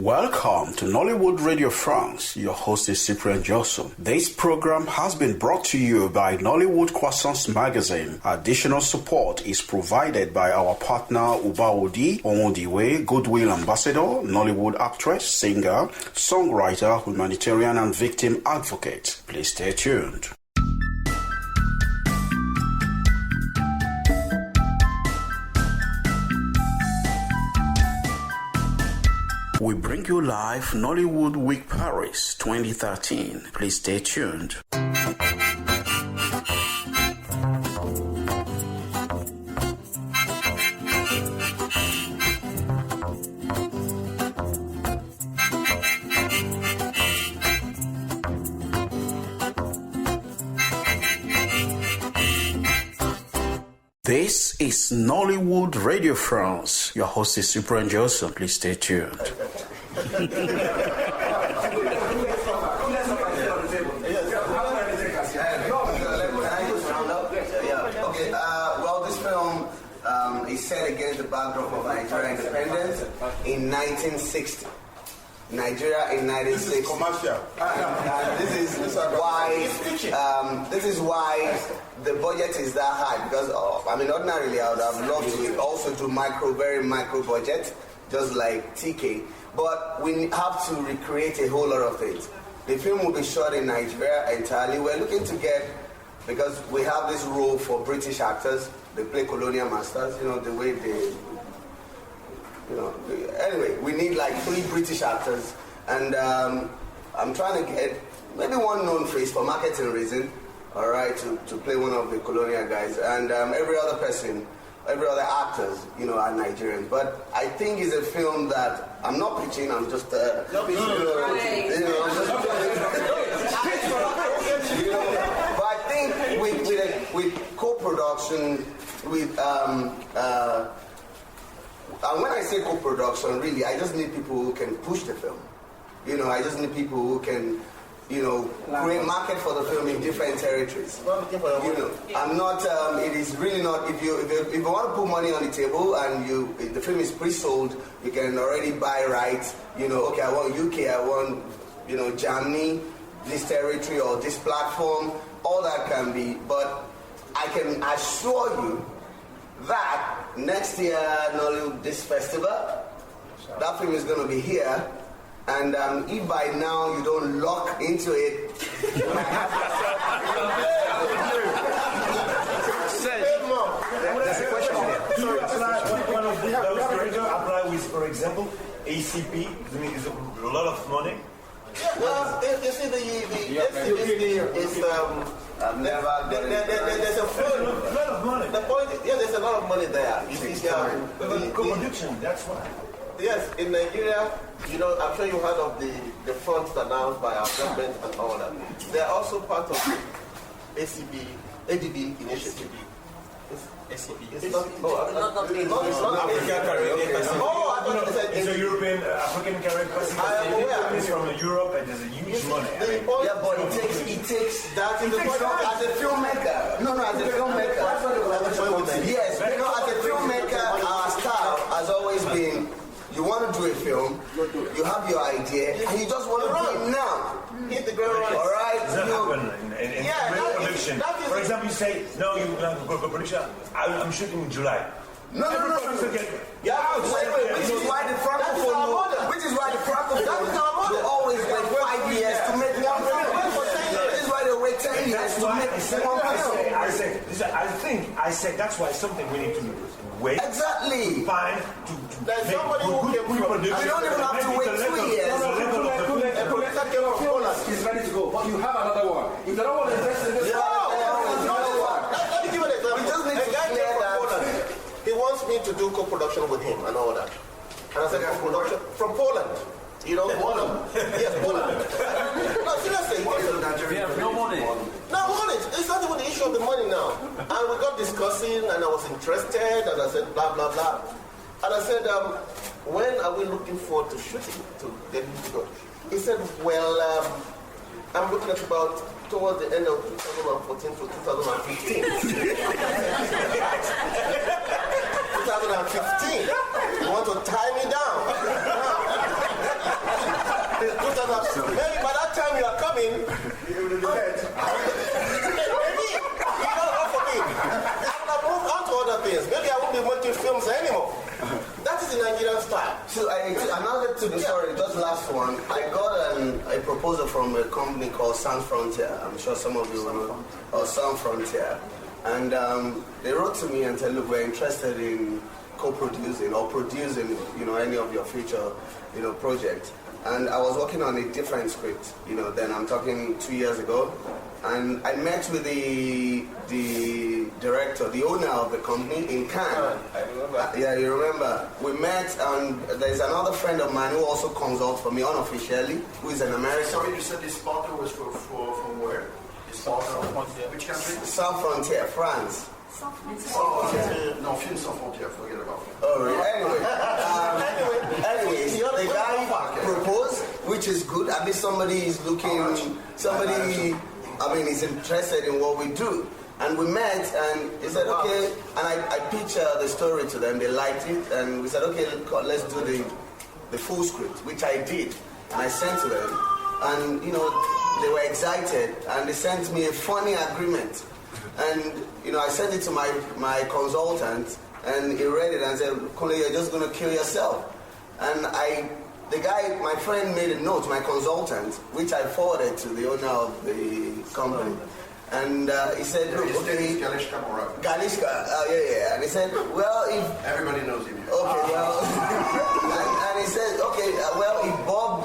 Welcome to Nollywood Radio France. Your host is Cyprian Joseph. This program has been brought to you by Nollywood Croissants Magazine. Additional support is provided by our partner Ubaodi Omondiwe, Goodwill Ambassador, Nollywood actress, singer, songwriter, humanitarian and victim advocate. Please stay tuned. We bring you live Nollywood Week Paris 2013. Please stay tuned. This is Nollywood Radio France. Your host is Cyprian Joseph. Please stay tuned. Well, this film is set against the backdrop of Nigerian independence in 1960. Nigeria in 1960. Commercial. This is why the budget is that high, because ordinarily I would have loved to also do very micro budget, just like TK. But we have to recreate a whole lot of things. The film will be shot in Nigeria entirely. We're looking to get, because we have this role for British actors. They play colonial masters, the way they, anyway, we need like 3 British actors. And I'm trying to get maybe one known face for marketing reason, all right, to play one of the colonial guys. And every other actors, are Nigerians. But I think it's a film that I'm not pitching. I'm just But I think with co-production, with and when I say co-production, really, I just need people who can push the film. I just need people who can, create market for the film in different territories. I'm not. It is really not. If you want to put money on the table and the film is pre-sold, you can already buy rights. Okay, I want UK, I want Germany, this territory or this platform. All that can be, but I can assure you that next year, this festival, that film is going to be here. And if by now you don't lock into it, There's a question here. Do you apply with, for example, ACP? Is a lot of money? Well, you see, the ACP is there's a lot of money. The point is, there's a lot of money there. Co-production, that's why. Yes, in Nigeria, I'm sure you heard of the funds announced by our government and all that. They're also part of the ADB initiative. It's not African Caribbean Pacific. It's a European, African Caribbean Pacific. I am aware. It's from Europe and there's a huge money. but it takes that as a filmmaker. As a filmmaker. Yes, as a filmmaker, our style has always been. You want to do a film, you have your idea, and you just want to do it now. Hit the ground running. All right? Does that happen in production? For example, you say, no, you have to go for production. I'm shooting in July. No. Wait, which is why the Francophone will always wait 5 years to make one film. This is why they wait 10 years to make one film. I said that's why something we need to wait. Exactly. Find There's somebody who can produce. You don't even have to wait 2 years. He's ready to go, but you have another one. If the other one is interested in this let me give you an example. We just need to clear that. He wants me to do co-production with him and all that. And I said, co-production from Poland. Poland. Yes, Poland. No, seriously. We have no money. No money. It's not even the issue of the money now. And we got discussing, and I was interested, and I said, blah, blah, blah. And I said, when are we looking forward to shooting, to get to go? He said, well, I'm looking at about towards the end of 2014 to 2015. 2015. You want to tie me down? coming. You will be dead. Maybe. He don't go for me. I would have moved on to other things. Maybe I won't be making films anymore. That is the Nigerian style. So another to the story, just last one. I got a proposal from a company called Sans Frontier. I'm sure some of you will know. Or Sans Frontier. And they wrote to me and said, look, we're interested in co-producing or producing, any of your future, projects. And I was working on a different script, then I'm talking 2 years ago. And I met with the director, the owner of the company in Cannes. I remember. Yeah, you remember. We met, and there's another friend of mine who also consults for me unofficially, who is an American. Sorry, you said this partner was from where? This partner, which country? Sans Frontier, France. No, Film Sans Frontier, forget about it. Oh, really? Anyways, the guy proposed, which is good. At least somebody is looking, is interested in what we do. And we met, and he said, okay, and I pitched the story to them. They liked it, and we said, okay, let's do the full script, which I did. And I sent to them, and, they were excited, and they sent me a funny agreement. And, I sent it to my consultant, and he read it and said, Kole, you're just going to kill yourself. And the guy, my friend, made a note, my consultant, which I forwarded to the owner of the company. And he said, look, okay. Galishka Morak. Galishka, yeah. And he said, well, if... Everybody knows him. Okay, well... and he said, okay, well, if Bob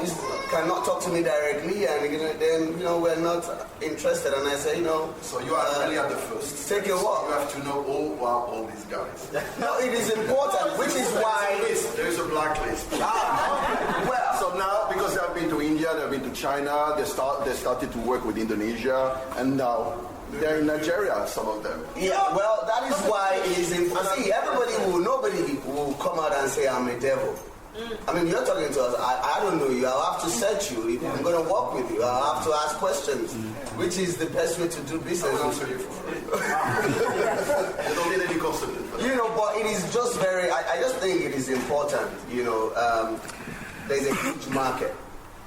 cannot talk to me directly, and then, we're not interested. And I said, So you are really at the first. Take a walk. You have to know all these guys. No, it is important, which is why... There is a blacklist. Well... So now, because they have been to India, they have been to China, they started to work with Indonesia, and now they're in Nigeria, some of them. Yeah, well, that is why it is important. See, nobody will come out and say I'm a devil. I mean, you're talking to us. I don't know you. I'll have to search you. If I'm going to work with you, I'll have to ask questions, which is the best way to do business. I'll answer you for free. You don't need any consultant. But it is just very, I just think it is important, there's a huge market.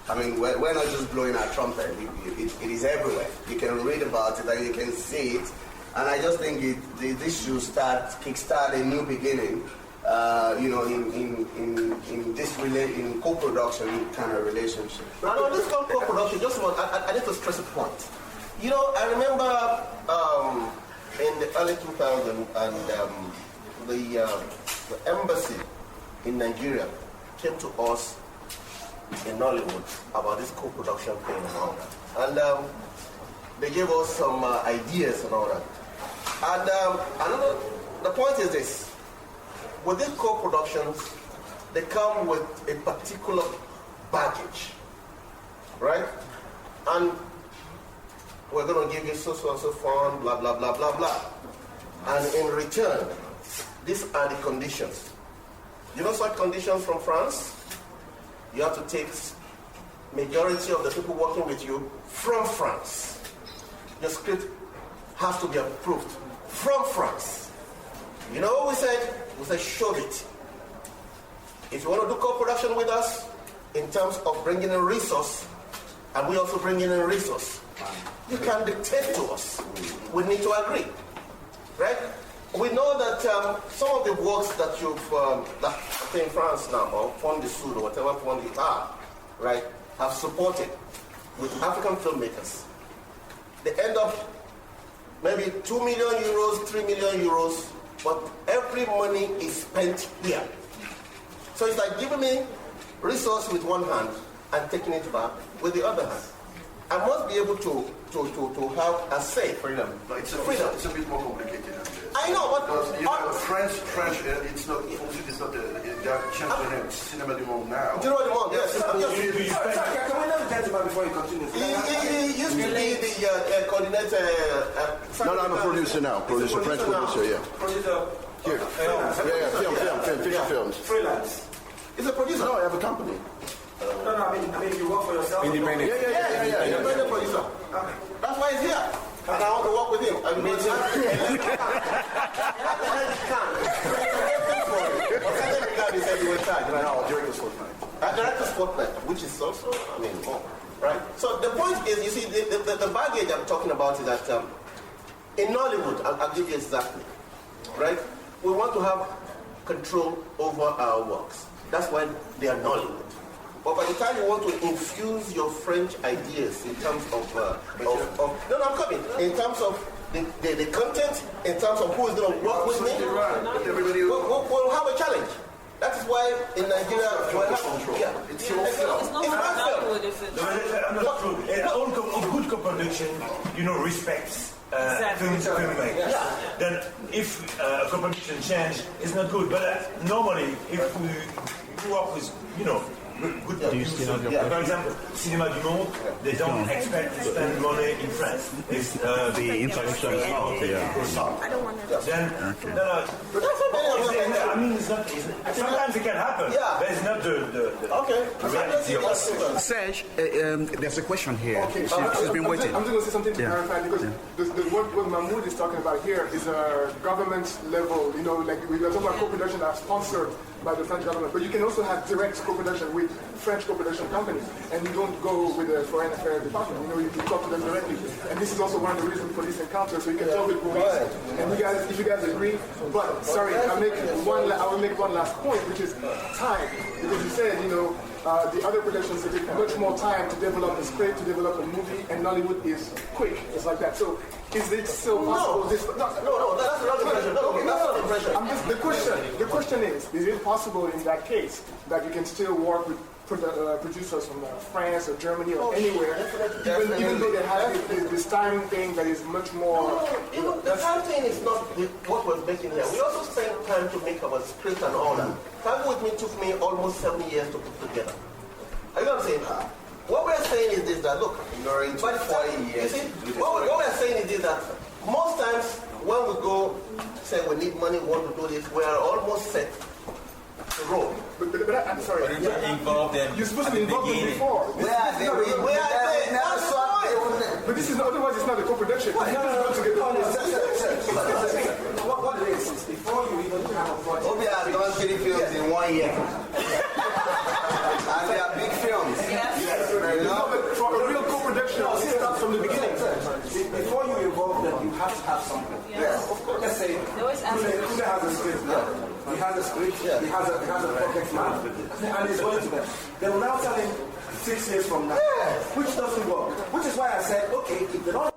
I mean, we're not just blowing our trumpet. It is everywhere. You can read about it and you can see it. And I just think this should kickstart a new beginning, in co-production kind of relationship. And on this co-production, I need to stress a point. I remember in the early 2000s, and the embassy in Nigeria came to us in Nollywood about this co-production thing and all that. And they gave us some ideas and all that. And the point is this. With these co-productions, they come with a particular baggage, right? And we're going to give you so fund, blah, blah, blah, blah, blah. And in return, these are the conditions. Such conditions from France? You have to take majority of the people working with you from France. Your script has to be approved from France. You know what we said? We said, show it. If you want to do co-production with us, in terms of bringing in resource, and we also bring in a resource, you can dictate to us. We need to agree, right? We know that some of the works that you've, in France now, or Fond du Sud, or whatever fund you are, right, have supported with African filmmakers. They end up maybe 2 million euros, 3 million euros, but every money is spent here. So it's like giving me resource with one hand and taking it back with the other hand. I must be able to have a say. Freedom. No, it's a bit more complicated than this. I know, but French, it's not. It's not. They have changed the name. Cinema du Monde now. Do you know what you want? Yes. Can we know the gentleman before you continue? He used to be the coordinator. No, I'm a producer now. French producer, yeah. Producer. Here. Film, feature films. Freelance. He's a producer. No, I have a company. No, I mean you work for yourself. Independent. Yeah. Independent producer. Okay. That's why he's here. And I want to work with him. I mean, Director's fortnight. Director's fortnight, which is also, right? So the point is, you see, the baggage I'm talking about is that in Nollywood, I'll give you exactly, right? We want to have control over our works. That's why they are Nollywood. But by the time you want to infuse your French ideas in terms of I'm coming. In terms of the content, in terms of who is going to work with me, we'll have a challenge. That is why in Nigeria, it's not Nollywood. I'm not true. A good co-production, respects filmmakers. Yeah. Then if a co-production change, it's not good. But normally, if we work with, good producers, for example, Cinéma du Monde, they don't expect to spend money in France. It's the introduction is not. I don't want to. It's not. Sometimes it can happen. Yeah. But it's not the reality of it. Serge, there's a question here. Okay. She's been waiting. I'm just going to say something to clarify because what Mahmoud is talking about here is a government level. Like we are talking about co-production that's sponsored by the French government, but you can also have direct co-production with French co-production companies, and you don't go with the Foreign Affairs Department. You talk to them directly, and this is also one of the reasons for this encounter, so you can talk with police. And if you guys agree, but sorry, I will make one last point, which is time, because you said the other productions take much more time to develop a script, to develop a movie, and Nollywood is quick. It's like that. So is it still possible? No, that's the wrong impression. That's not the impression. The question is it possible in that case that you can still work with producers from France or Germany or anywhere, even though they have this time thing that is much more... No, the time thing is not what we're making here. We also spend time to make our script and all that. Time with me took me almost 7 years to put together. Are you know what I'm saying? What we're saying is this, that look, you're into 40 years. You see, what we're saying is this, that most times when we go say we need money, we want to do this, we are almost set to roll. But I'm sorry. But you're supposed to be involved in before. But this is not, otherwise it's not a co-production. What it is before you even have a project. Obi has done 3 films in 1 year. And they are big films. But for a real co-production, it starts from the beginning. Before you involve them, you have to have something. Yes, of course. Let's say Kuda has a script. He has a script. He has a project man, and he's going to them. They will now tell him 6 years from now, which doesn't work. Which is why I said, okay, if they don't